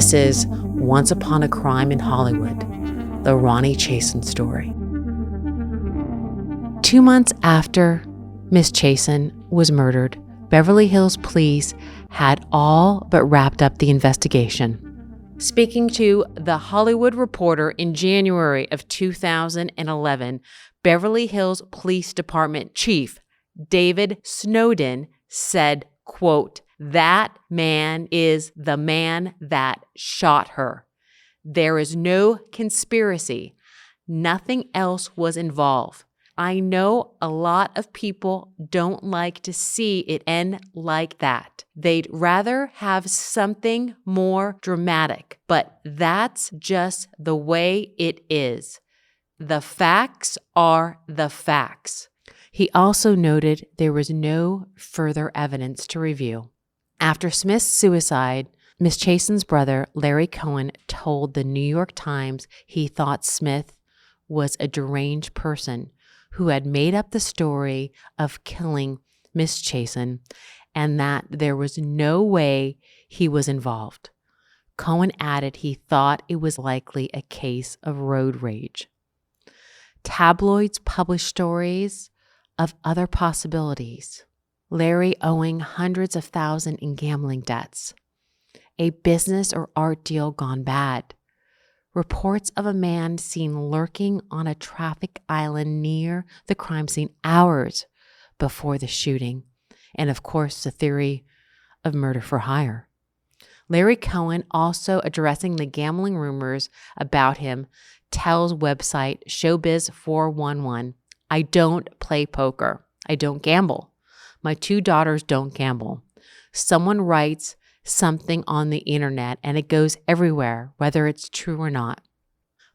This is Once Upon a Crime in Hollywood, the Ronni Chasen story. 2 months after Miss Chasen was murdered, Beverly Hills Police had all but wrapped up the investigation. Speaking to The Hollywood Reporter in January of 2011, Beverly Hills Police Department Chief David Snowden said, quote, "That man is the man that shot her. There is no conspiracy. Nothing else was involved. I know a lot of people don't like to see it end like that. They'd rather have something more dramatic, but that's just the way it is. The facts are the facts." He also noted there was no further evidence to review. After Smith's suicide, Miss Chasen's brother, Larry Cohen, told the New York Times he thought Smith was a deranged person who had made up the story of killing Miss Chasen and that there was no way he was involved. Cohen added he thought it was likely a case of road rage. Tabloids published stories of other possibilities. Larry owing hundreds of thousands in gambling debts. A business or art deal gone bad. Reports of a man seen lurking on a traffic island near the crime scene hours before the shooting. And of course, the theory of murder for hire. Larry Cohen, also addressing the gambling rumors about him, tells website Showbiz 411, "I don't play poker. I don't gamble. My 2 daughters don't gamble. Someone writes something on the internet and it goes everywhere, whether it's true or not."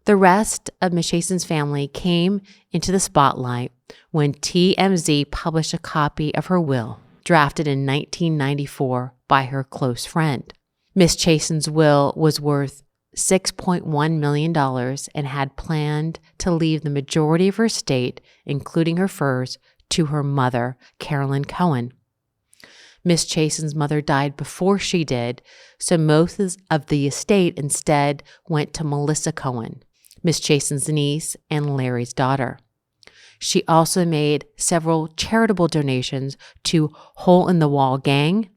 The rest of Miss Chasen's family came into the spotlight when TMZ published a copy of her will, drafted in 1994 by her close friend. Miss Chasen's will was worth $6.1 million and had planned to leave the majority of her estate, including her furs, to her mother, Carolyn Cohen. Miss Chasen's mother died before she did, so most of the estate instead went to Melissa Cohen, Miss Chasen's niece and Larry's daughter. She also made several charitable donations to Hole in the Wall Gang,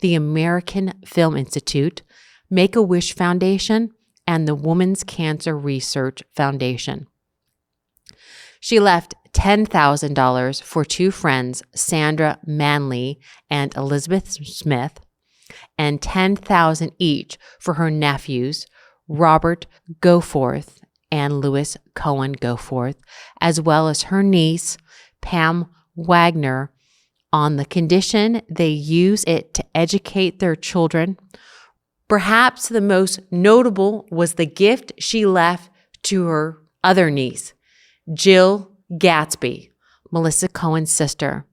the American Film Institute, Make-A-Wish Foundation, and the Women's Cancer Research Foundation. She left $10,000 for 2 friends, Sandra Manley and Elizabeth Smith, and $10,000 each for her nephews, Robert Goforth and Louis Cohen Goforth, as well as her niece, Pam Wagner, on the condition they use it to educate their children. Perhaps the most notable was the gift she left to her other niece, Jill Gatsby, Melissa Cohen's sister.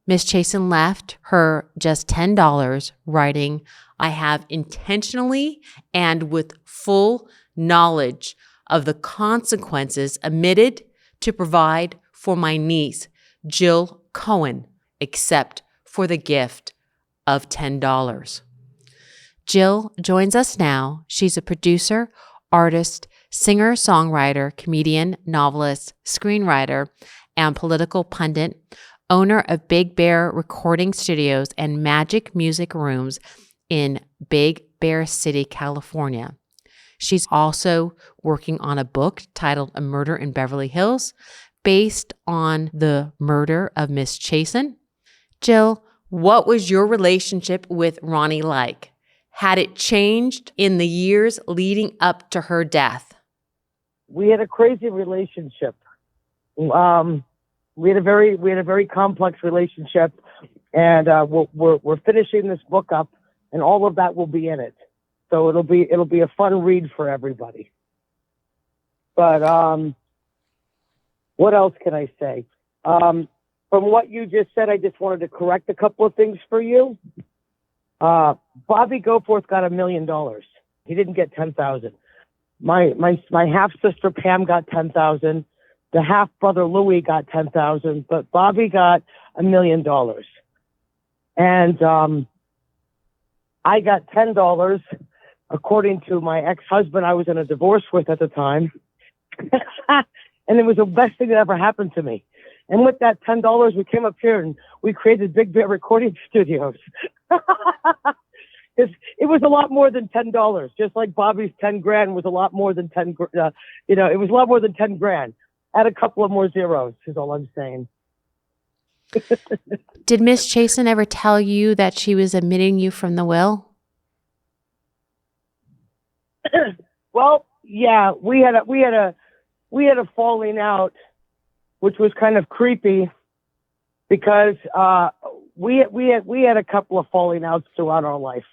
Miss Chasen left her just $10, writing, "I have intentionally and with full knowledge of the consequences omitted to provide for my niece, Jill Cohen, except for the gift of $10. Jill joins us now. She's a producer, artist, singer, songwriter, comedian, novelist, screenwriter, and political pundit, owner of Big Bear Recording Studios and Magic Music Rooms in Big Bear City, California. She's also working on a book titled A Murder in Beverly Hills, based on the murder of Miss Chasen. Jill, what was your relationship with Ronni like? Had it changed in the years leading up to her death? We had a crazy relationship. We had a very complex relationship, and we're finishing this book up, and all of that will be in it. So it'll be a fun read for everybody. But what else can I say? From what you just said, I just wanted to correct a couple of things for you. Bobby Goforth got $1 million. He didn't get 10,000. My half sister Pam got 10,000. The half brother Louis got 10,000, but Bobby got $1 million. And I got $10 according to my ex-husband I was in a divorce with at the time. And it was the best thing that ever happened to me. And with that $10, we came up here and we created Big Bear Recording Studios. It was a lot more than $10, just like Bobby's 10 grand was a lot more than it was a lot more than 10 grand. Add a couple of more zeros is all I'm saying. Did Miss Chasen ever tell you that she was omitting you from the will? Well, yeah, we had a falling out, which was kind of creepy because we had a couple of falling outs throughout our life.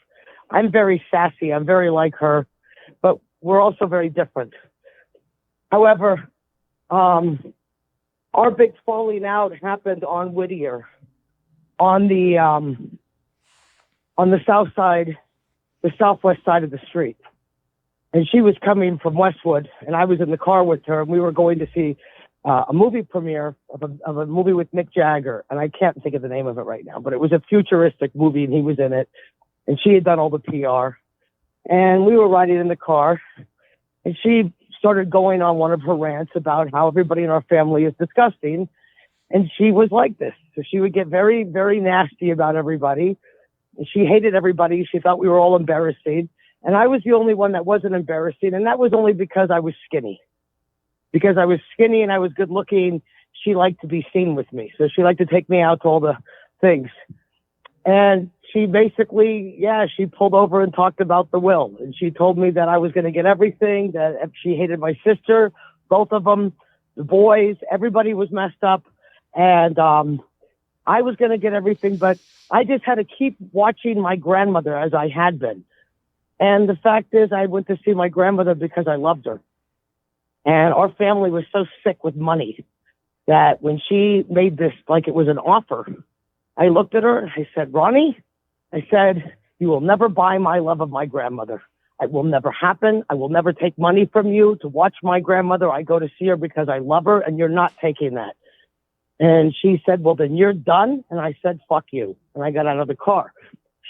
I'm very sassy. I'm very like her, but we're also very different. However, our big falling out happened on Whittier, on the south side, the southwest side of the street. And she was coming from Westwood, and I was in the car with her, and we were going to see a movie premiere of a movie with Mick Jagger, and I can't think of the name of it right now, but it was a futuristic movie, and he was in it, and she had done all the PR. And we were riding in the car, and she started going on one of her rants about how everybody in our family is disgusting, and she was like this. So she would get very, very nasty about everybody, and she hated everybody. She thought we were all embarrassing. And I was the only one that wasn't embarrassing. And that was only because I was skinny. Because I was skinny and I was good looking, she liked to be seen with me. So she liked to take me out to all the things. And she basically, she pulled over and talked about the will. And she told me that I was going to get everything, that if she hated my sister, both of them, the boys, everybody was messed up. And I was going to get everything, but I just had to keep watching my grandmother as I had been. And the fact is, I went to see my grandmother because I loved her. And our family was so sick with money that when she made this like it was an offer, I looked at her and I said, Ronni, I said, you will never buy my love of my grandmother. It will never happen. I will never take money from you to watch my grandmother. I go to see her because I love her, and you're not taking that. And she said, well, then you're done. And I said, fuck you. And I got out of the car.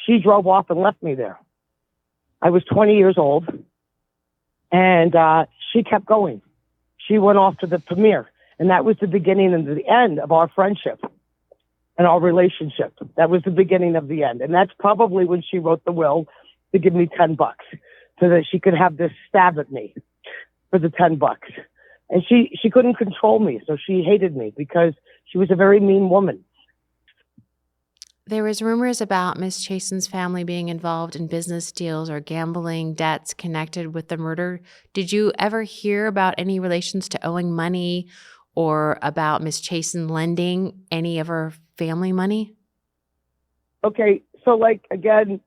She drove off and left me there. I was 20 years old, and she kept going. She went off to the premiere, and that was the beginning and the end of our friendship and our relationship. That was the beginning of the end, and that's probably when she wrote the will to give me $10 so that she could have this stab at me for the $10. And she couldn't control me, so she hated me because she was a very mean woman. There was rumors about Miss Chasen's family being involved in business deals or gambling debts connected with the murder. Did you ever hear about any relations to owing money or about Miss Chasen lending any of her family money? Okay, so again,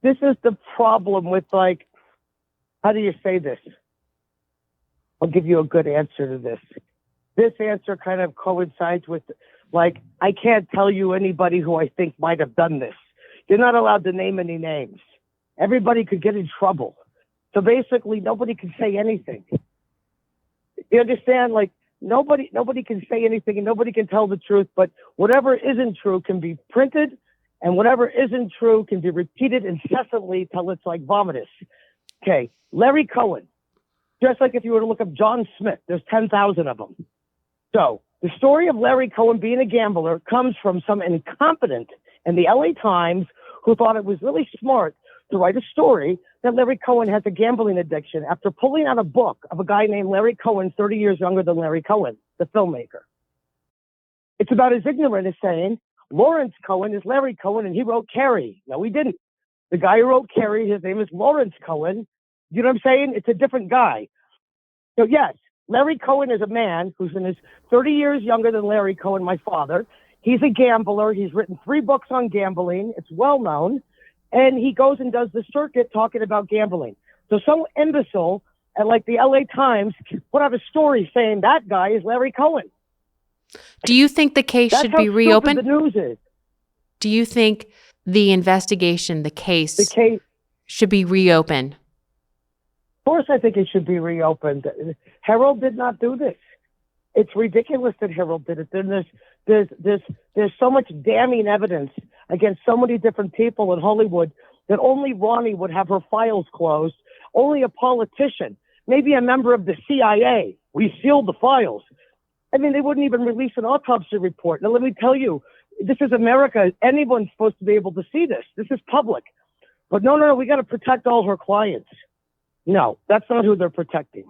this is the problem with how do you say this? I'll give you a good answer to this. This answer kind of coincides with I can't tell you anybody who I think might have done this. You're not allowed to name any names. Everybody could get in trouble. So basically, nobody can say anything. You understand? Nobody can say anything and nobody can tell the truth, but whatever isn't true can be printed, and whatever isn't true can be repeated incessantly till it's like vomitous. Okay, Larry Cohen. Just like if you were to look up John Smith, there's 10,000 of them. So the story of Larry Cohen being a gambler comes from some incompetent in the LA Times who thought it was really smart to write a story that Larry Cohen has a gambling addiction after pulling out a book of a guy named Larry Cohen, 30 years younger than Larry Cohen, the filmmaker. It's about as ignorant as saying Lawrence Cohen is Larry Cohen and he wrote Carrie. No, he didn't. The guy who wrote Carrie, his name is Lawrence Cohen. You know what I'm saying? It's a different guy. So yes, Larry Cohen is a man who's in his 30 years younger than Larry Cohen, my father. He's a gambler. He's written 3 books on gambling. It's well known. And he goes and does the circuit talking about gambling. So some imbecile at the LA Times put out a story saying that guy is Larry Cohen. Do you think the case should be reopened? That's how stupid the news is. Do you think the investigation, the case should be reopened? Of course, I think it should be reopened. Harold did not do this. It's ridiculous that Harold did it. Then there's so much damning evidence against so many different people in Hollywood that only Ronni would have her files closed, only a politician, maybe a member of the CIA. We sealed the files. I mean, they wouldn't even release an autopsy report. Now, let me tell you, this is America. Anyone's supposed to be able to see this. This is public. But no, we got to protect all her clients. No, that's not who they're protecting.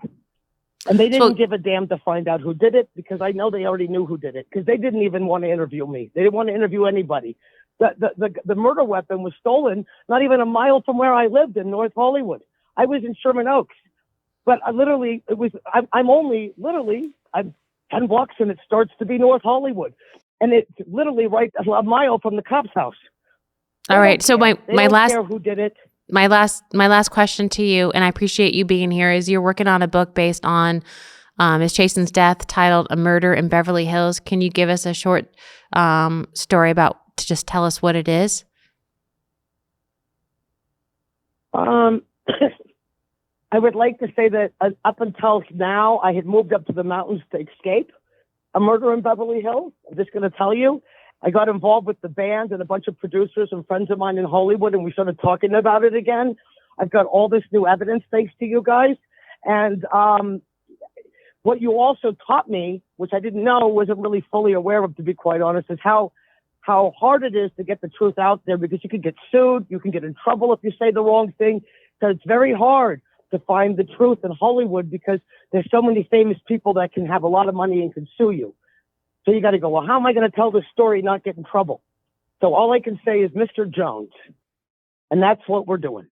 And they didn't give a damn to find out who did it, because I know they already knew who did it, because they didn't even want to interview me. They didn't want to interview anybody. The murder weapon was stolen not even a mile from where I lived in North Hollywood. I was in Sherman Oaks. But I'm 10 blocks and it starts to be North Hollywood. And it's literally right a mile from the cop's house. All right. So my last care who did it. My last question to you, and I appreciate you being here, is you're working on a book based on Ms. Chasen's death titled A Murder in Beverly Hills. Can you give us a short story to just tell us what it is? I would like to say that up until now, I had moved up to the mountains to escape a murder in Beverly Hills. I'm just going to tell you, I got involved with the band and a bunch of producers and friends of mine in Hollywood, and we started talking about it again. I've got all this new evidence thanks to you guys. And what you also taught me, which I didn't know, wasn't really fully aware of, to be quite honest, is how hard it is to get the truth out there, because you can get sued, you can get in trouble if you say the wrong thing. So it's very hard to find the truth in Hollywood, because there's so many famous people that can have a lot of money and can sue you. So you got to go, well, how am I going to tell this story, not get in trouble? So all I can say is Mr. Jones. And that's what we're doing.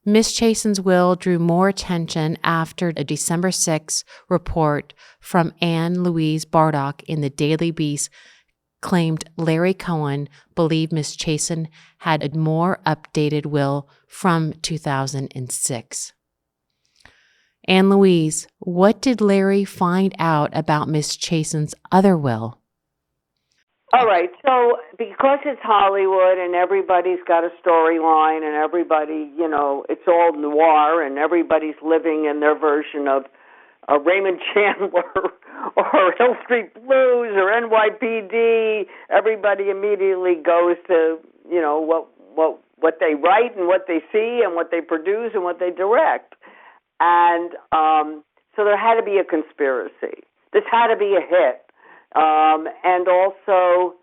Miss Chasen's will drew more attention after a December 6 report from Louise Bardach in the Daily Beast claimed Larry Cohen believed Miss Chasen had a more updated will from 2006. Louise, what did Larry find out about Miss Chasen's other will? All right, so because it's Hollywood and everybody's got a storyline and everybody, it's all noir and everybody's living in their version of Raymond Chandler or Hill Street Blues or NYPD, everybody immediately goes to, what they write and what they see and what they produce and what they direct. And so there had to be a conspiracy. This had to be a hit. And also,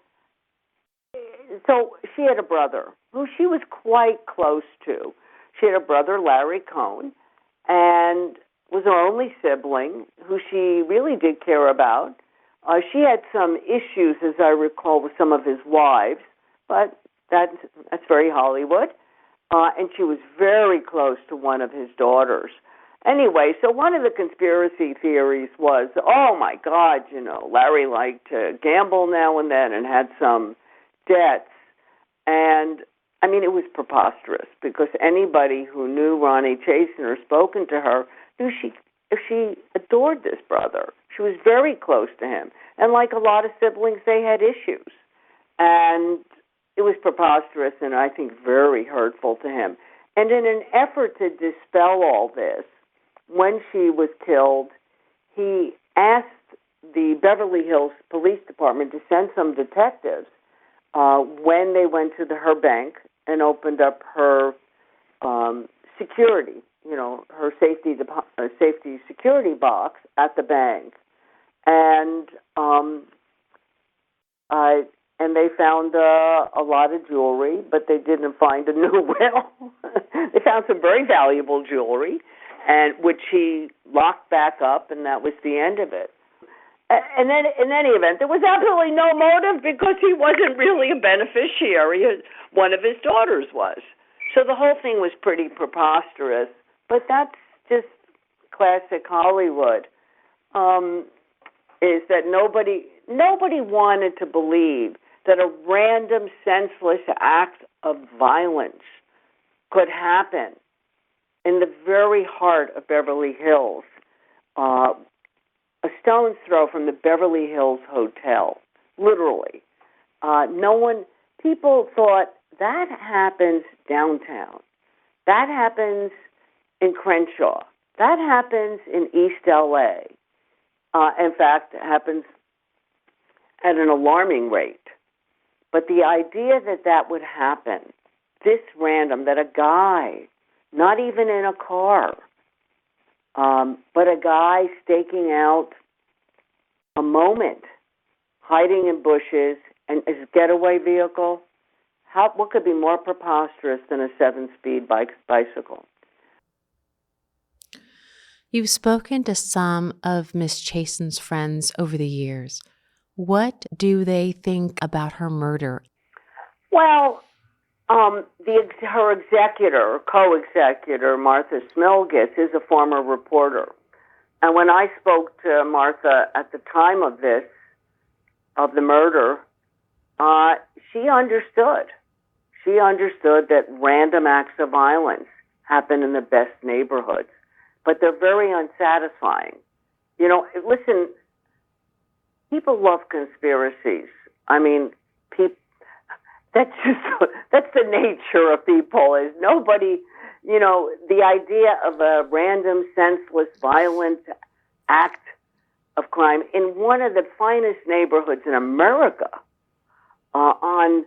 so she had a brother who she was quite close to. She had a brother, Larry Cohen, and was her only sibling who she really did care about. She had some issues, as I recall, with some of his wives, but that's very Hollywood. And she was very close to one of his daughters. Anyway, so one of the conspiracy theories was, oh, my God, Larry liked to gamble now and then and had some debts. And, I mean, it was preposterous, because anybody who knew Ronni Chasen or spoken to her knew she adored this brother. She was very close to him. And like a lot of siblings, they had issues. And it was preposterous and I think very hurtful to him. And in an effort to dispel all this, when she was killed, he asked the Beverly Hills Police Department to send some detectives when they went to her bank and opened up her security, her safety security box at the bank, and they found a lot of jewelry, but they didn't find a new will. They found some very valuable jewelry, and which he locked back up, and that was the end of it. And then, in any event, there was absolutely no motive, because he wasn't really a beneficiary. One of his daughters was. So the whole thing was pretty preposterous. But that's just classic Hollywood, is that nobody wanted to believe that a random, senseless act of violence could happen in the very heart of Beverly Hills, a stone's throw from the Beverly Hills Hotel, literally. People thought that happens downtown. That happens in Crenshaw. That happens in East L.A. In fact, it happens at an alarming rate. But the idea that would happen this random, that a guy, not even in a car, but a guy staking out a moment, hiding in bushes, and his getaway vehicle, what could be more preposterous than a 7-speed bicycle? You've spoken to some of Miss Chasen's friends over the years. What do they think about her murder? Well, her executor, co-executor, Martha Smilgis, is a former reporter. And when I spoke to Martha at the time of the murder, she understood. She understood that random acts of violence happen in the best neighborhoods, but they're very unsatisfying. You know, listen, people love conspiracies. I mean, that's the nature of people. Is nobody, you know, the idea of a random, senseless, violent act of crime in one of the finest neighborhoods in America, on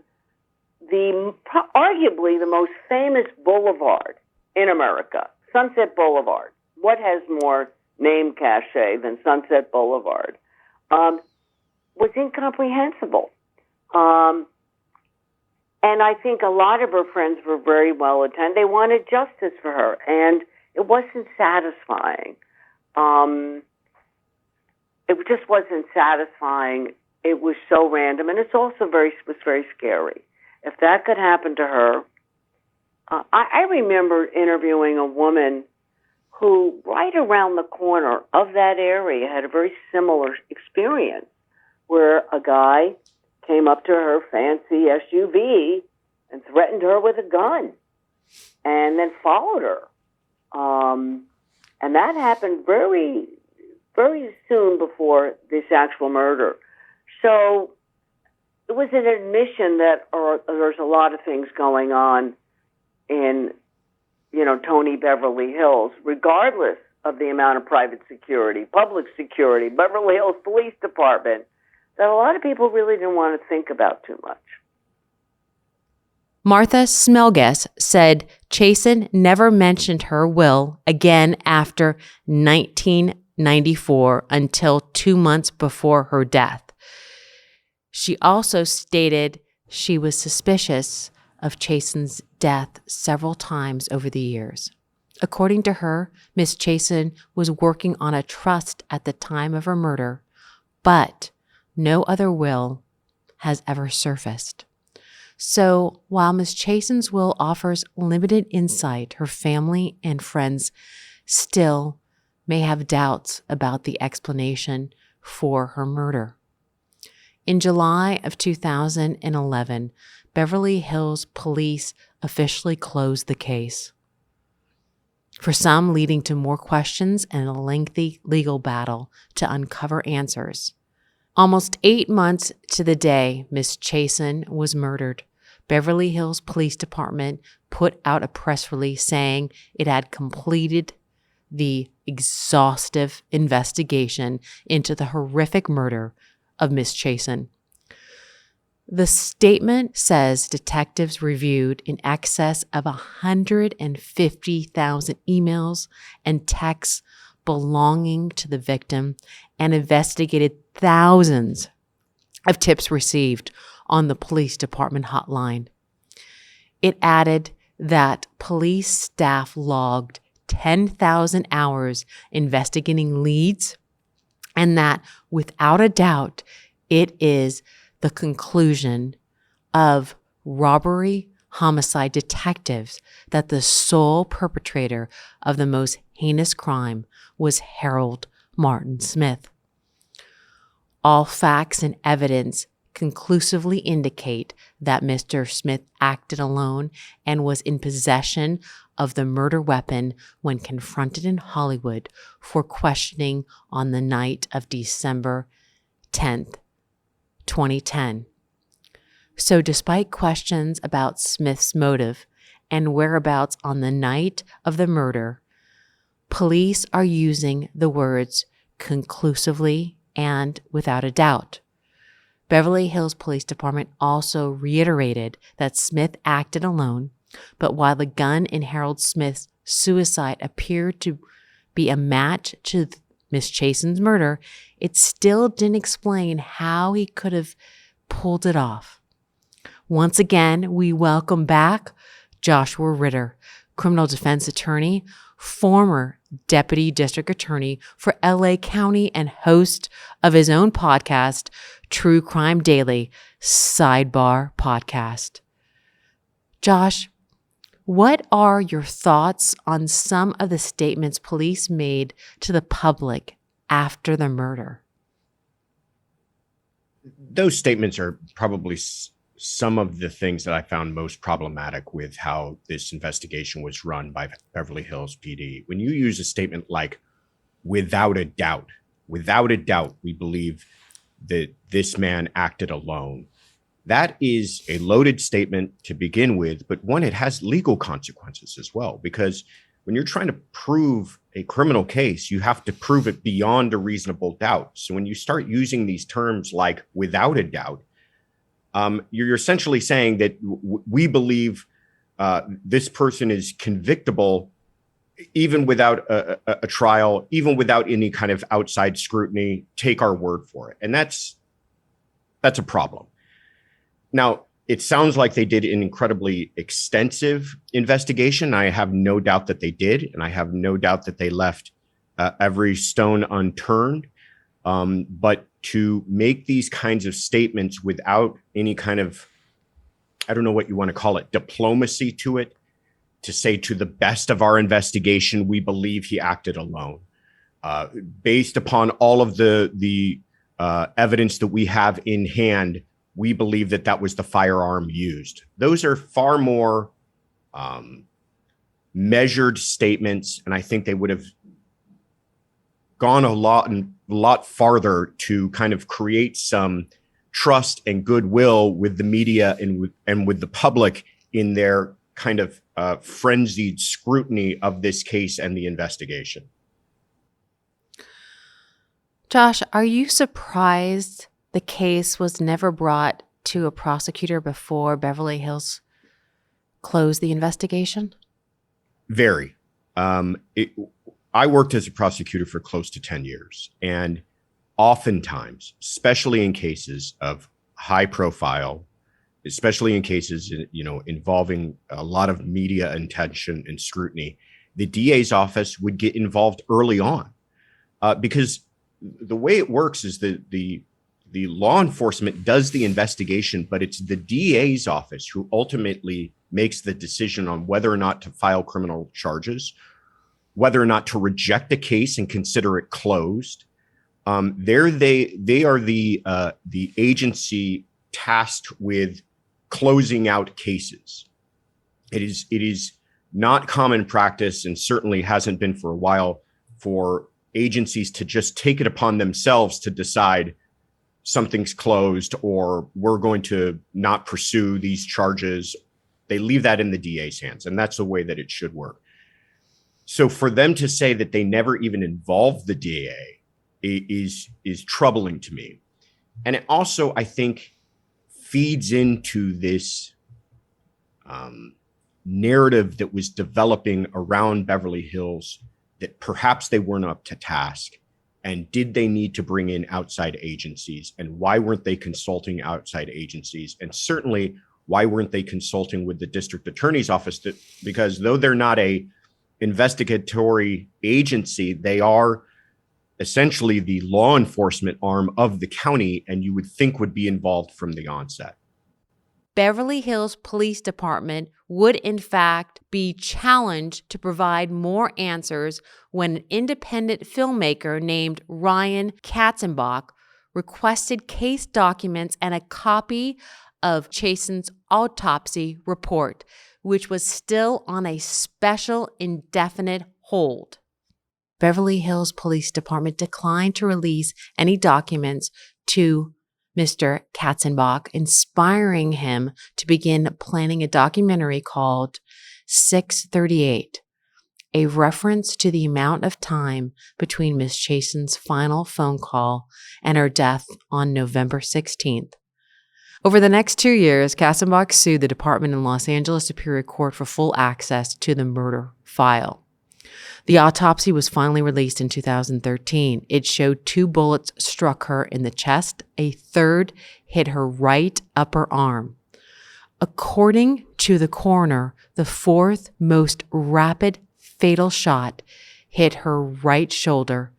arguably the most famous boulevard in America, Sunset Boulevard. What has more name cachet than Sunset Boulevard? Was incomprehensible. And I think a lot of her friends were very well attended. They wanted justice for her, and it wasn't satisfying. It just wasn't satisfying. It was so random, and it's also was very scary. If that could happen to her, I remember interviewing a woman who, right around the corner of that area, had a very similar experience, where a guy came up to her fancy SUV and threatened her with a gun, and then followed her. And that happened very, very soon before this actual murder. So it was an admission that there's a lot of things going on in, you know, Tony Beverly Hills, regardless of the amount of private security, public security, Beverly Hills Police Department, that a lot of people really didn't want to think about too much. Martha Smilgis said Chasen never mentioned her will again after 1994 until 2 months before her death. She also stated she was suspicious of Chasen's death several times over the years. According to her, Miss Chasen was working on a trust at the time of her murder, but no other will has ever surfaced. So while Miss Chasen's will offers limited insight, her family and friends still may have doubts about the explanation for her murder. In July of 2011, Beverly Hills Police officially closed the case, for some leading to more questions and a lengthy legal battle to uncover answers. Almost 8 months to the day Miss Chasen was murdered, Beverly Hills Police Department put out a press release saying it had completed the exhaustive investigation into the horrific murder of Miss Chasen. The statement says detectives reviewed in excess of 150,000 emails and texts belonging to the victim and investigated thousands of tips received on the police department hotline. It added that police staff logged 10,000 hours investigating leads, and that without a doubt, it is the conclusion of robbery homicide detectives that the sole perpetrator of the most heinous crime was Harold Martin Smith. All facts and evidence conclusively indicate that Mr. Smith acted alone and was in possession of the murder weapon when confronted in Hollywood for questioning on the night of December 10th, 2010. So despite questions about Smith's motive and whereabouts on the night of the murder, police are using the words conclusively and without a doubt. Beverly Hills Police Department also reiterated that Smith acted alone But while the gun in Harold Smith's suicide appeared to be a match to Miss Chasen's murder, it still didn't explain how he could have pulled it off. Once again, we welcome back Joshua Ritter, criminal defense attorney, former deputy district attorney for LA County and host of his own podcast, True Crime Daily, Sidebar Podcast. Josh, what are your thoughts on some of the statements police made to the public after the murder? Those statements are probably some of the things that I found most problematic with how this investigation was run by Beverly Hills PD. When you use a statement like, without a doubt, we believe that this man acted alone, that is a loaded statement to begin with, but one, it has legal consequences as well, because when you're trying to prove a criminal case, you have to prove it beyond a reasonable doubt. So when you start using these terms like without a doubt, you're essentially saying that we believe this person is convictable even without a trial, even without any kind of outside scrutiny. Take our word for it. And that's a problem. Now, it sounds like they did an incredibly extensive investigation. I have no doubt that they did, and I have no doubt that they left every stone unturned. But to make these kinds of statements without any kind of, I don't know what you want to call it, diplomacy to it, to say to the best of our investigation, we believe he acted alone. Based upon all of the evidence that we have in hand, we believe that that was the firearm used. Those are far more measured statements, and I think they would have gone a lot farther to kind of create some trust and goodwill with the media and with the public in their kind of frenzied scrutiny of this case and the investigation. Josh, are you surprised the case was never brought to a prosecutor before Beverly Hills closed the investigation? Very. I worked as a prosecutor for close to 10 years. And oftentimes, especially in cases of high profile, especially in cases, involving a lot of media attention and scrutiny, the DA's office would get involved early on because the way it works is that the law enforcement does the investigation, but it's the DA's office who ultimately makes the decision on whether or not to file criminal charges, whether or not to reject a case and consider it closed. They are the agency tasked with closing out cases. It is not common practice, and certainly hasn't been for a while, for agencies to just take it upon themselves to decide something's closed or we're going to not pursue these charges. They leave that in the DA's hands, and that's the way that it should work. So for them to say that they never even involved the DA is troubling to me. And it also, I think, feeds into this narrative that was developing around Beverly Hills that perhaps they weren't up to task. And did they need to bring in outside agencies? And why weren't they consulting outside agencies? And certainly, why weren't they consulting with the district attorney's office? Because though they're not a investigatory agency, they are essentially the law enforcement arm of the county, and you would think would be involved from the onset. Beverly Hills Police Department would in fact be challenged to provide more answers when an independent filmmaker named Ronni Chasen requested case documents and a copy of Chasen's autopsy report, which was still on a special indefinite hold. Beverly Hills Police Department declined to release any documents to Mr. Katzenbach, inspiring him to begin planning a documentary called 638, a reference to the amount of time between Miss Chasen's final phone call and her death on November 16th. Over the next 2 years, Kassenbach sued the department in Los Angeles Superior Court for full access to the murder file. The autopsy was finally released in 2013. It showed 2 bullets struck her in the chest. A third hit her right upper arm. According to the coroner, the 4th most rapid fatal shot hit her right shoulder,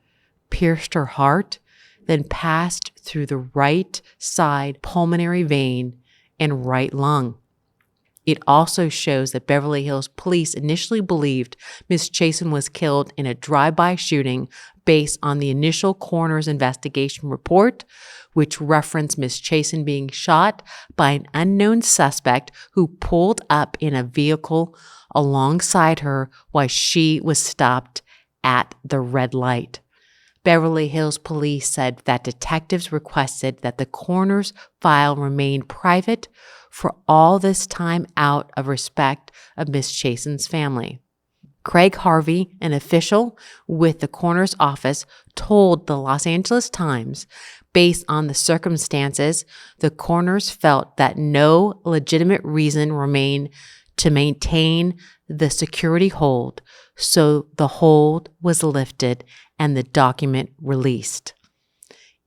pierced her heart, then passed through the right side pulmonary vein and right lung. It also shows that Beverly Hills Police initially believed Ms. Chasen was killed in a drive-by shooting based on the initial coroner's investigation report, which referenced Ms. Chasen being shot by an unknown suspect who pulled up in a vehicle alongside her while she was stopped at the red light. Beverly Hills Police said that detectives requested that the coroner's file remain private for all this time out of respect of Ms. Chasen's family. Craig Harvey, an official with the coroner's office, told the Los Angeles Times, based on the circumstances, the coroners felt that no legitimate reason remained to maintain the security hold, so the hold was lifted and the document released.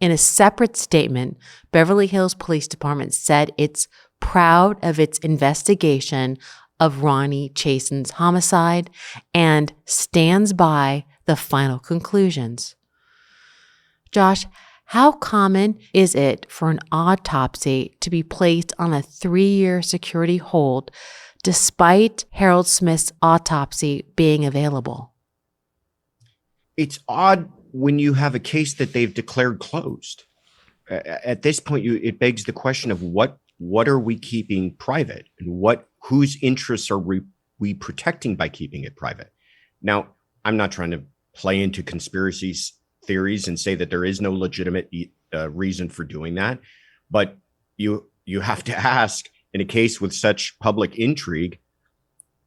In a separate statement, Beverly Hills Police Department said it's proud of its investigation of Ronni Chasen's homicide and stands by the final conclusions. Josh, how common is it for an autopsy to be placed on a 3-year security hold despite Harold Smith's autopsy being available? It's odd when you have a case that they've declared closed. At this point, it begs the question of what are we keeping private, and whose interests are we protecting by keeping it private? Now, I'm not trying to play into conspiracy theories and say that there is no legitimate reason for doing that, but you have to ask, in a case with such public intrigue,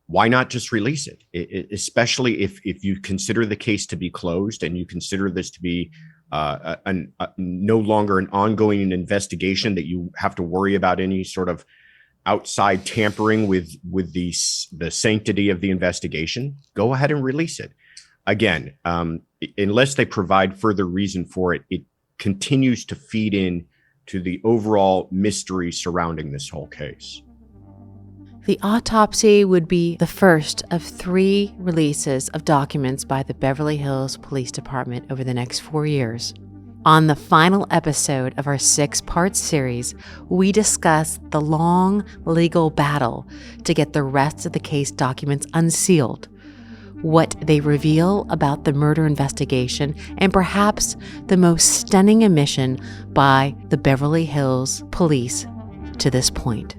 why not just release it? Especially if you consider the case to be closed and you consider this to be no longer an ongoing investigation that you have to worry about any sort of outside tampering with the sanctity of the investigation. Go ahead and release it. Again, unless they provide further reason for it, it continues to feed in to the overall mystery surrounding this whole case. The autopsy would be the first of 3 releases of documents by the Beverly Hills Police Department over the next 4 years. On the final episode of our 6-part series, we discuss the long legal battle to get the rest of the case documents unsealed, what they reveal about the murder investigation, and perhaps the most stunning admission by the Beverly Hills Police to this point.